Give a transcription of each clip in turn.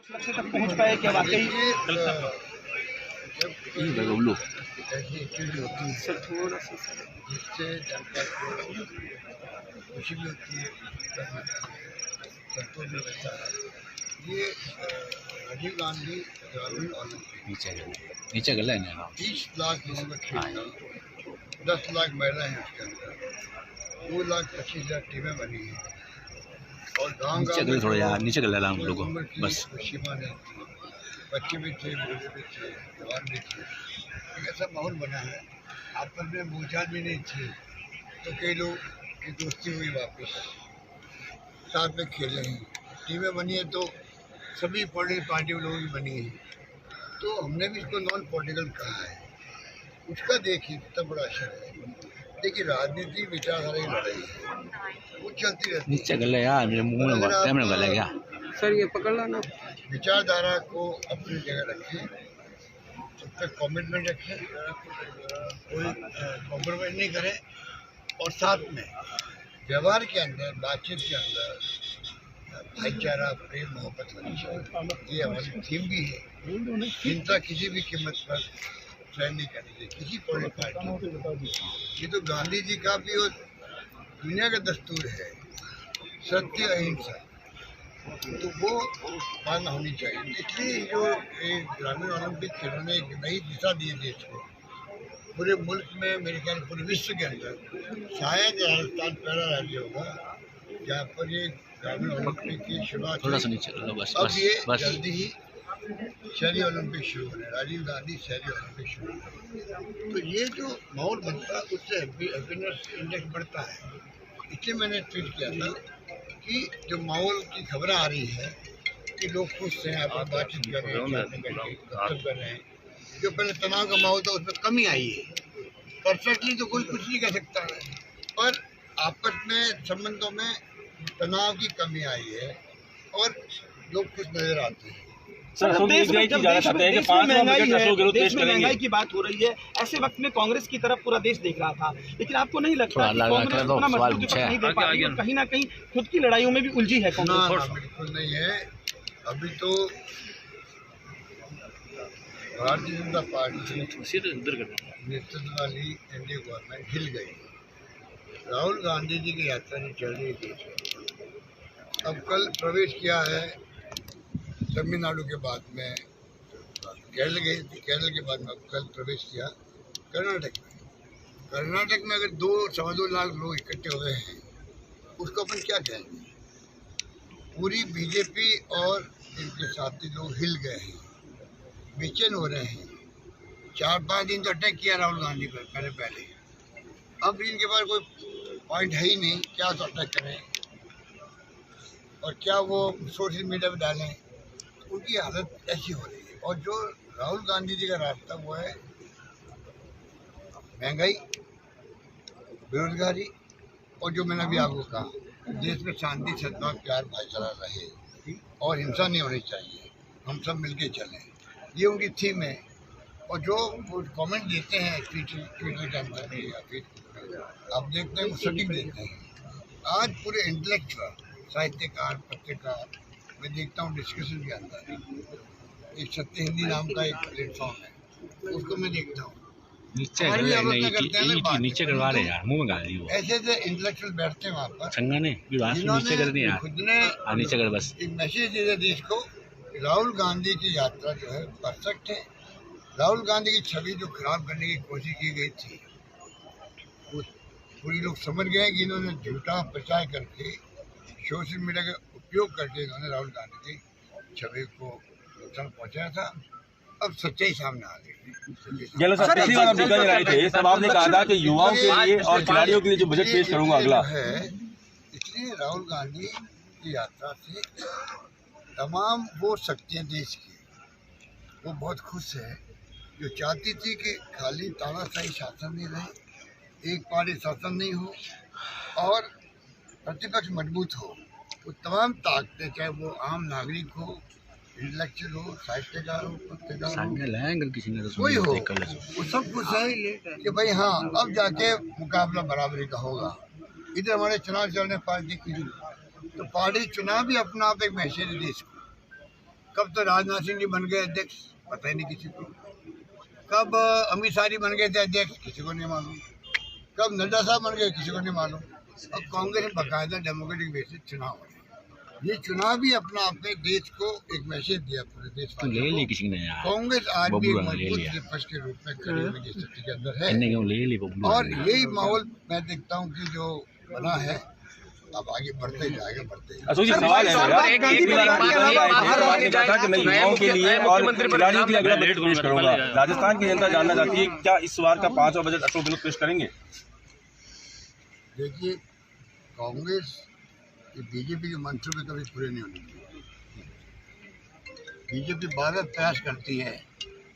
लक्ष्य तक पहुंच पाए क्या वाकई? ऐसी चीज होती है जिससे जनता को खुशी भी होती है, संतोष भी रहता है। ये राजीव गांधी ग्रामीण ओलंपिक नीचे गले 30 लाख लोगों का खेल था, 10 लाख महिलाएं हैं उसके अंदर, 2,25,000 टीमें बनी हैं और गाँव गाँव थोड़ा यार नीचे गले हम लोग बस सीमा नहीं थी, बच्चे भी थे, बूढ़े भी थे, जवान भी थे। एक ऐसा माहौल बना है, आपस में बोलचाल भी नहीं थी, तो कई लोग की दोस्ती हुई, वापस साथ में खेले हैं, टीमें बनी है, तो सभी पॉलिटिकल पार्टी लोगों की बनी है, तो हमने भी इसको नॉन पॉलिटिकल कहा है। उसका देखिए कितना बड़ा असर है। देखिए राजनीति विचारधारा की लड़ाई है, वो चलती रहती है। नीचे गले यार मेरे मुंह में कैमरा गले गया सर ये पकड़ लेना। विचारधारा को अपनी जगह रखें, सब तक कमिटमेंट रखें, कोई कॉम्प्रोमाइज नहीं करें और साथ में व्यवहार के अंदर, बातचीत के अंदर भाईचारा, प्रेम, मोहब्बत होनी चाहिए। ये हमारी थीम भी है। हिंसा किसी भी कीमत पर सहन नहीं करनी चाहिए किसी पॉलिटिकल पार्टी। ये तो गांधी जी का भी और दुनिया का दस्तूर है, सत्य अहिंसा, तो वो पालना होनी चाहिए। इसलिए जो ग्रामीण ओलंपिक खेलों ने एक नई दिशा दी है देश को, पूरे मुल्क में, मेरे ख्याल पूरे विश्व के अंदर शायद राजस्थान पहला राज्य होगा जहाँ पर ये ग्रामीण ओलंपिक की शुरुआत थोड़ा सा नीचे बस अब ये बस जल्दी ही शहरी ओलंपिक शुरू होने, राजीव गांधी शहरी ओलंपिक शुरू होने। तो ये जो माहौल बनता है उससे हैप्पीनेस इंडेक्स बढ़ता है। इसलिए मैंने ट्वीट किया था कि जो माहौल की खबरें आ रही है कि लोग खुश हैं, आप बातचीत कर रहे हैं, कर रहे हैं, जो पहले तनाव का माहौल था उसमें कमी आई है। परफेक्टली तो कोई कुछ नहीं कह सकता है, पर आपस में संबंधों में तनाव की कमी आई है और लोग खुश नजर आते हैं। सर देश में महंगाई की बात हो रही है, ऐसे वक्त में कांग्रेस की तरफ पूरा देश देख रहा था, लेकिन आपको नहीं लगता कि कांग्रेस उतना मजबूत विपक्ष नहीं दे पा रही है, कहीं ना कहीं खुद की लड़ाइयों में भी उलझी है कांग्रेस? बिल्कुल नहीं है। अभी तो भारतीय जनता पार्टी नेतृत्व वाली एनडीए गवर्नमेंट हिल गई। राहुल गांधी जी की यात्रा नहीं चल रही थी। अब कल प्रवेश किया है तमिलनाडु के बाद में, केरल गए, केरल के बाद में अब कल प्रवेश किया कर्नाटक में। कर्नाटक में अगर 2-2.25 लाख लोग इकट्ठे हुए हैं, उसको अपन क्या कहेंगे? पूरी बीजेपी और इनके साथी लोग हिल गए हैं, बेचैन हो रहे हैं। 4-5 दिन तो अटैक किया राहुल गांधी पर पहले, अब इनके पास कोई पॉइंट है ही नहीं, क्या तो अटैक करें और क्या वो सोशल मीडिया पे डालें। उनकी हालत ऐसी हो रही है। और जो राहुल गांधी जी का रास्ता वो है महंगाई, बेरोजगारी, और जो मैंने अभी आपको कहा, देश में शांति, सद्भाव, प्यार, भाईचारा रहे और हिंसा नहीं होनी चाहिए, हम सब मिलके चलें, ये उनकी थीम है। और जो वो कमेंट देते हैं ट्विटर के अंदर या फिर आप देखते हैं वो सटीक देते हैं। आज पूरे इंटेलेक्चुअल, साहित्यकार, पत्रकार, मैं देखता हूँ डिस्कशन के अंदर एक सत्य हिंदी नाम का एक प्लेटफॉर्म है, उसको मैं देखता हूँ। नीचे करवा रहे यार, मुंह में गाली वो ऐसे इंटेलेक्चुअल बैठते हैं वहाँ पर, संगा ने नीचे कर दिया, खुद ने नीचे कर बस एक मैसेज दे दिया देश को। राहुल गांधी की यात्रा जो है परफेक्ट है। राहुल गांधी की छवि जो खराब करने की कोशिश की गई थी, वो पूरी लोग समझ गए कि इन्होंने झूठा प्रचार करके, सोशल मीडिया का उपयोग करके इन्होंने राहुल गांधी की छवि को नुकसान पहुंचाया था। अब सच्चाई सामने आ गई। पिछली बार आप निकल रहे थे, तब आपने कहा था कि युवाओं के लिए और खिलाड़ियों के लिए जो बजट पेश करूंगा अगला है। इसलिए राहुल गांधी की यात्रा से तमाम वो शक्तियाँ देश की, वो बहुत खुश है, जो चाहती थी कि खाली तानाशाही शासन नहीं रहे, एक पार्टी शासन नहीं हो और प्रतिपक्ष मजबूत हो। वो तमाम ताकतें, चाहे वो आम नागरिक हो, इंटेलेक्चुअल हो, साहित्यकार हो, पत्रकार हो, कोई हो, वो सब कुछ है कि भाई हाँ अब जाके मुकाबला बराबरी का होगा। इधर हमारे चुनाव चल रहे पार्टी की, तो पार्टी चुनाव भी अपना आप एक मैसेज देश को, कब तो राजनाथ सिंह जी बन गए अध्यक्ष, पता ही नहीं किसी को। कब अमित शाह जी बन गए थे अध्यक्ष, किसी को नहीं मालूम। कब नड्डा साहब बन गए, किसी को नहीं मालूम। अब कांग्रेस ने बाकायदा डेमोक्रेटिक बेसिस चुनाव है। ये चुनाव भी अपना अपने देश को एक मैसेज दिया पूरे देश को। कांग्रेस आज भी एक मजबूत विपक्ष के रूप में खड़ी हुई की स्थिति के अंदर है, और यही माहौल मैं देखता हूँ कि जो बना है अब आगे बढ़ते ही जाएगा, बढ़ते ही। अशोक जी, सवाल है युवाओं के लिए और खिलाड़ियों के लिए अगला बजट पेश करूंगा। राजस्थान की जनता जानना चाहती है क्या इस बार का 5वां बजट अशोक गहलोत पेश करेंगे? देखिए, कांग्रेस बीजेपी के मंशों में कभी पूरे नहीं होने चाहिए। बीजेपी बार-बार प्रयास करती है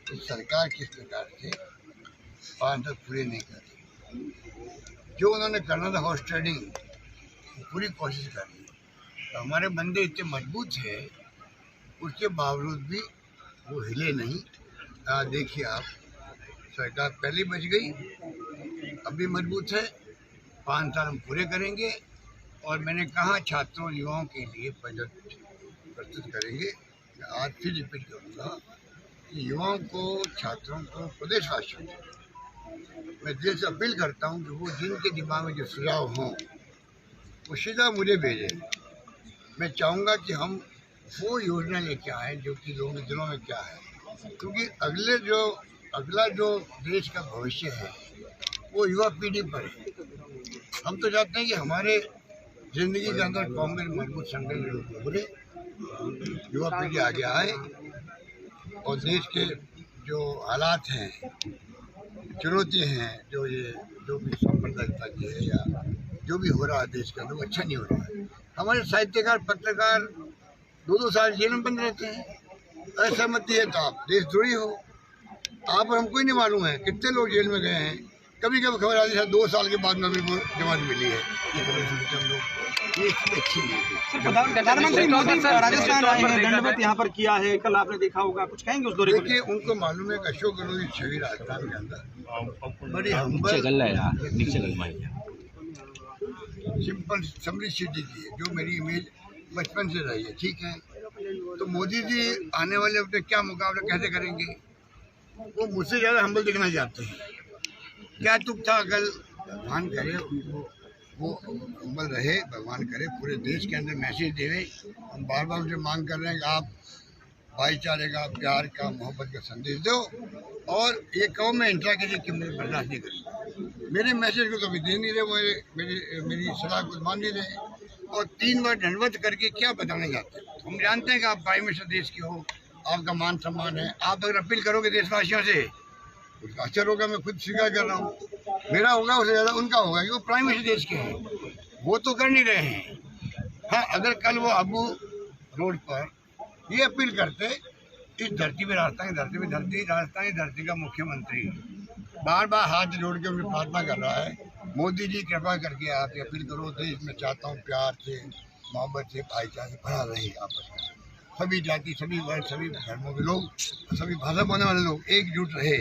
कि सरकार किस प्रकार से 5 तक पूरे नहीं करती। जो उन्होंने करना था हॉर्स ट्रेडिंग, पूरी कोशिश कर रही है। तो हमारे बंदे इतने मजबूत है, उसके बावजूद भी वो हिले नहीं। देखिए आप, सरकार पहले बच गई, अभी मजबूत है। 5 साल हम पूरे करेंगे, और मैंने कहा छात्रों युवाओं के लिए बजट प्रस्तुत करेंगे। मैं आज फिर रिपीट करूँगा कि युवाओं को, छात्रों को, प्रदेशवासियों को मैं दिल से अपील करता हूँ कि वो जिनके दिमाग में जो सुझाव हों वो सीधा मुझे भेजें। मैं चाहूँगा कि हम वो योजना लेके आएँ जो कि लोगों के दिलों में क्या है, क्योंकि अगला जो देश का भविष्य है वो युवा पीढ़ी पर है। हम तो चाहते हैं कि हमारे जिंदगी के अंदर कांग्रेस मजबूत संगठन उभरे, युवा पीढ़ी आगे आए, और देश के जो हालात हैं, चुनौतियाँ हैं, जो भी सांप्रदायिकता की है या जो भी हो रहा है देश के अंदर, अच्छा नहीं हो रहा है। हमारे साहित्यकार, पत्रकार 2-2 साल जेल में बंद रहते हैं। असहमति है तो आप देशद्रोही हो। आप और हमको ही नहीं मालूम है कितने लोग जेल में गए हैं। कभी कभी खबर आती है 2 साल के बाद में भी जमानत मिली है। ये खबर सुनते हम लोग, ये अच्छी नहीं है। प्रधानमंत्री मोदी राजस्थान आए हैं, दंडवत यहाँ पर किया है, कल आपने देखा होगा, कुछ कहेंगे उस दौरे को? देखिए, उनको मालूम है कि अशोक गहलोत की छवि राजस्थान के अंदर बड़ी सिंपल सिम्पलिसिटी की है, जो मेरी इमेज बचपन से रही है। ठीक है, तो मोदी जी आने वाले अपने क्या मुकाबला कैसे करेंगे? वो मुझसे ज़्यादा हम्बल दिखना चाहते हैं। क्या तुक था? कल भगवान करे उनको वो हम्बल रहे, भगवान करे पूरे देश के अंदर मैसेज देवे। हम बार बार उनसे मांग कर रहे हैं कि आप भाईचारे का, प्यार का, मोहब्बत का संदेश दो, और ये कहो मैं इंट्रा के लिए बर्दाश्त नहीं करूँगा। मेरे मैसेज को कभी दे नहीं रहे, मेरी सलाह को मान नहीं रहे, और 3 बार दंडवत करके क्या बताने जाते हैं। हम जानते हैं कि आप प्राइम मिनिस्टर देश के हो, आपका मान सम्मान है। आप अगर अपील करोगे देशवासियों से, उसका असर होगा। मैं खुद स्वीकार कर रहा हूँ, मेरा होगा उससे ज़्यादा उनका होगा, क्योंकि वो प्राइम मिनिस्टर देश के हैं। वो तो कर नहीं रहे हैं। हाँ, अगर कल वो अबू रोड पर ये अपील करते, इस धरती में, राजस्थान की धरती का मुख्यमंत्री बार बार हाथ जोड़ के उनकी प्रार्थना कर रहा है, मोदी जी कृपा करके आप ये अपील करो, देश में चाहता हूँ प्यार से, मोहब्बत से, भाईचारे भरा रहे आपस में, सभी जाति, सभी वर्ग, सभी धर्मों के लोग, सभी भाषा बोलने वाले लोग एकजुट रहे।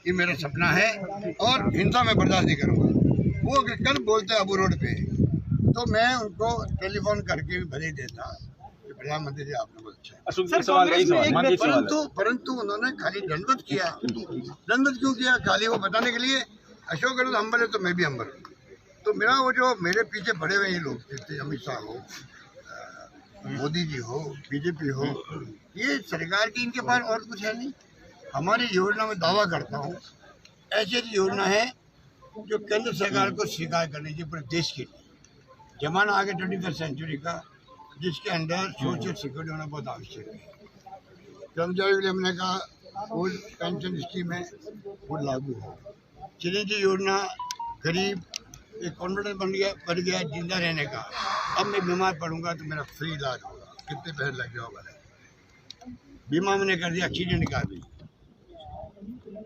ये मेरा सपना है, और हिंसा में बर्दाश्त नहीं करूँगा। वो कल बोलते अबू रोड पे, तो मैं उनको टेलीफोन करके भी भले देता कि प्रधानमंत्री जी आपने बहुत अच्छा, परंतु उन्होंने खाली दंडवत किया। दंडवत क्यों किया? खाली वो बताने के लिए अशोक गहलोत हम्बल है तो मैं भी हम्बल हूँ। तो मेरा वो जो मेरे पीछे बड़े हुए लोग, जैसे अमित शाह हो, मोदी जी हो, बीजेपी हो, ये सरकार की इनके पास और कुछ है नहीं। हमारी योजना में दावा करता हूँ, ऐसी योजना है जो केंद्र सरकार को स्वीकार करनी चाहिए पूरे देश के लिए। जमाना आ गया 21वीं सेंचुरी का, जिसके अंदर सोशल सिक्योरिटी होना बहुत आवश्यक है। कर्मचारियों के लिए हमने कहा ओल्ड पेंशन स्कीम है, वो लागू हो। चिरंजीवी योजना, गरीब एक कॉन्फिडेंस बढ़ गया जिंदा रहने का। अब मैं बीमार पड़ूंगा तो मेरा फ्री इलाज होगा, कितने पैसे लग जाओ भले। बीमा मैंने कर दिया, एक्सीडेंट का भी।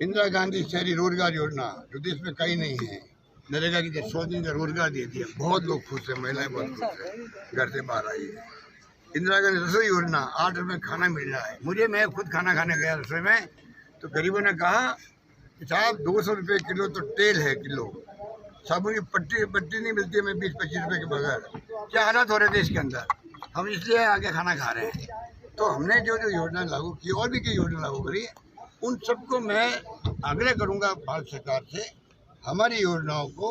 इंदिरा गांधी शहरी रोजगार योजना, जो देश में कहीं नहीं है। नरेगा की 100 दिन का रोजगार दे दिया, बहुत लोग खुश हैं, महिलाएं बहुत खुश हैं, घर से बाहर आई है। इंदिरा गांधी रसोई योजना, 8 रुपये खाना मिल रहा है मुझे। मैं खुद खाना खाने गया रसोई में, तो गरीबों ने कहा कि साहब 200 रुपये किलो तो तेल है, किलो साबुन की पट्टी नहीं मिलती है, मैं 20-25 रुपये के बगैर। क्या हालात हो रहे थे इसके अंदर, हम इसलिए आके खाना खा रहे हैं। तो हमने जो जो योजना लागू की और भी कई योजना लागू करी है, उन सबको मैं आग्रह करूंगा भारत सरकार से हमारी योजनाओं को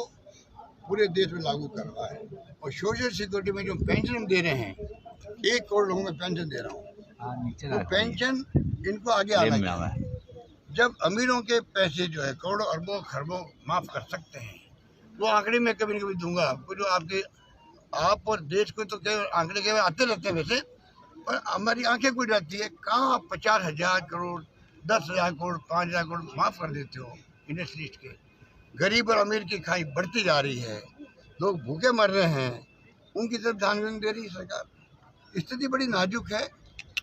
पूरे देश में लागू करवा है। और सोशल सिक्योरिटी में जो पेंशन हम दे रहे हैं, 1 करोड़ लोगों में पेंशन दे रहा हूँ, तो पेंशन इनको आगे आना चाहिए। जब अमीरों के पैसे जो है करोड़ों अरबों खरबों माफ़ कर सकते हैं, वो आंकड़े में कभी न कभी दूंगा आपको, जो आपके आप और देश को तो आंकड़े के आते रहते हैं वैसे, पर हमारी आंखें खुल जाती है। कहाँ आप 50,000 करोड़ 10,000 करोड़ 5,000 करोड़ माफ़ कर देते हो इंडस्ट्रीज के। गरीब और अमीर की खाई बढ़ती जा रही है, लोग भूखे मर रहे हैं, उनकी तरफ ध्यान नहीं दे रही सरकार। स्थिति बड़ी नाजुक है।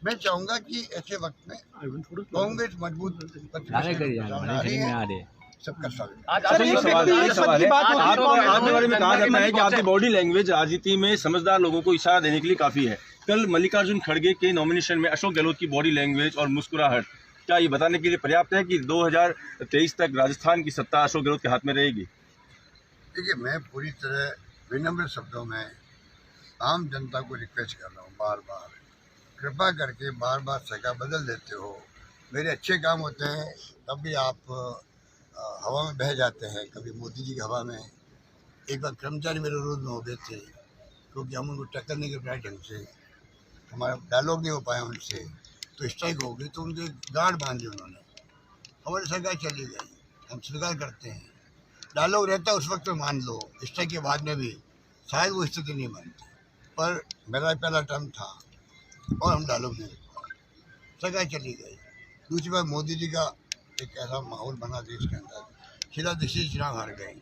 मैं चाहूँगा कि ऐसे वक्त में कांग्रेस मजबूत सबका स्वागत। अच्छा, एक सवाल है, आपके बारे में कहा जाता है कि आपकी बॉडी लैंग्वेज राजनीति में समझदार लोगों को इशारा देने के लिए काफी है। कल मल्लिकार्जुन खड़गे के नॉमिनेशन में अशोक गहलोत की बॉडी लैंग्वेज और मुस्कुराहट क्या ये बताने के लिए पर्याप्त है कि 2023 तक राजस्थान की सत्ता अशोक गहलोत के हाथ में रहेगी? देखिए, मैं पूरी तरह विनम्र शब्दों में आम जनता को रिक्वेस्ट कर रहा हूँ, बार बार कृपा करके बार बार सरकार बदल देते हो। मेरे अच्छे काम होते हैं तब भी आप हवा में बह जाते हैं। कभी मोदी जी की हवा में, एक बार कर्मचारी मेरे विरोध में हो गए थे क्योंकि हम उनको टक्कर नहीं कर पाए ढंग से, हमारा डायलॉग नहीं हो पाया उनसे, तो स्ट्राइक हो गई, तो उनके गार्ड बांध दिए उन्होंने। हमारी सरकार चली गई, हम स्वीकार करते हैं। डायलॉग रहता उस वक्त में मान लो, स्ट्राइक के बाद में भी शायद वो स्थिति नहीं मानती, पर मेरा पहला टर्म था और हम डायलॉग नहीं रख पाए, सरकार चली गई। दूसरी बार मोदी जी का एक ऐसा माहौल बना देश के अंदर, शीला दीक्षित चुनाव हार गए,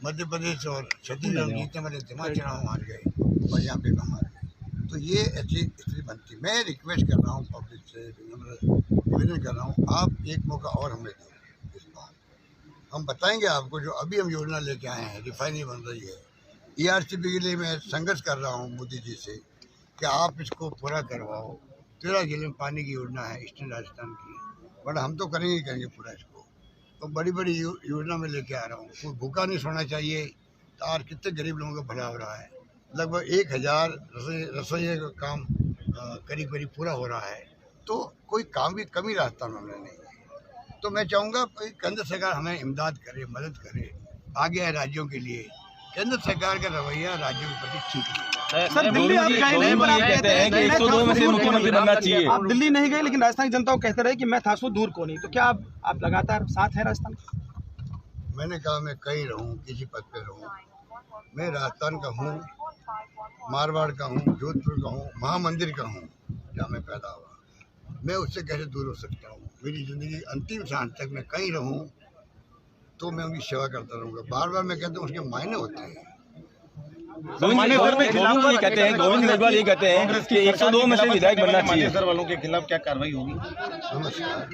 मध्य प्रदेश और छत्तीसगढ़ जीतने वाले दिमाग चुनाव हार गए और यहाँ पे हम हार गए। तो ये ऐसी स्थिति बनती। मैं रिक्वेस्ट कर रहा हूँ पब्लिक से, निवेदन कर रहा हूँ, आप एक मौका और हमें दो। इस बार हम बताएंगे आपको, जो अभी हम योजना लेके आए हैं, रिफाइनरी बन रही है, ERCP के लिए मैं संघर्ष कर रहा हूँ मोदी जी से कि आप इसको पूरा करवाओ। 13 जिले में पानी की योजना है ईस्टर्न राजस्थान की, बट हम तो करेंगे पूरा इसको। तो बड़ी बड़ी योजना में लेके आ रहा हूँ। कोई भूखा नहीं सोना चाहिए। आज कितने गरीब लोगों का भला हो रहा है, लगभग 1000 रसोई का काम करीब करीब पूरा हो रहा है। तो कोई काम की कमी रास्ता उन्होंने नहीं है। तो मैं चाहूँगा केंद्र सरकार हमें इमदाद करे, मदद करे, आगे आए राज्यों के लिए। केंद्र सरकार का रवैया राज्यों के प्रति ठीक नहीं। सर, दिल्ली आप गए नहीं, पर आप कहते हैं कि 102 में से मुख्यमंत्री बनना चाहिए। आप दिल्ली नहीं गए, लेकिन राजस्थान की जनता को कहते रहे कि मैं था सो दूर को नहीं। तो क्या आप लगातार साथ हैं राजस्थान के? मैंने कहा मैं कहीं रहूँ, किसी पद पे रहूँ, मैं राजस्थान का हूँ, मारवाड़ का हूँ, जोधपुर का हूँ, महामंदिर का हूँ, जहाँ मैं पैदा हुआ। मैं उससे कैसे दूर हो सकता हूँ? मेरी ज़िंदगी अंतिम सांस तक मैं कहीं रहूँ तो मैं उनकी सेवा करता रहूँगा। बार बार मैं कहता हूँ उसके मायने होते हैं। गोविंद मेघवाल ये कहते हैं कि 102 में से विधायक बनना चाहिए। वालों के खिलाफ क्या कार्रवाई होगी? नमस्कार।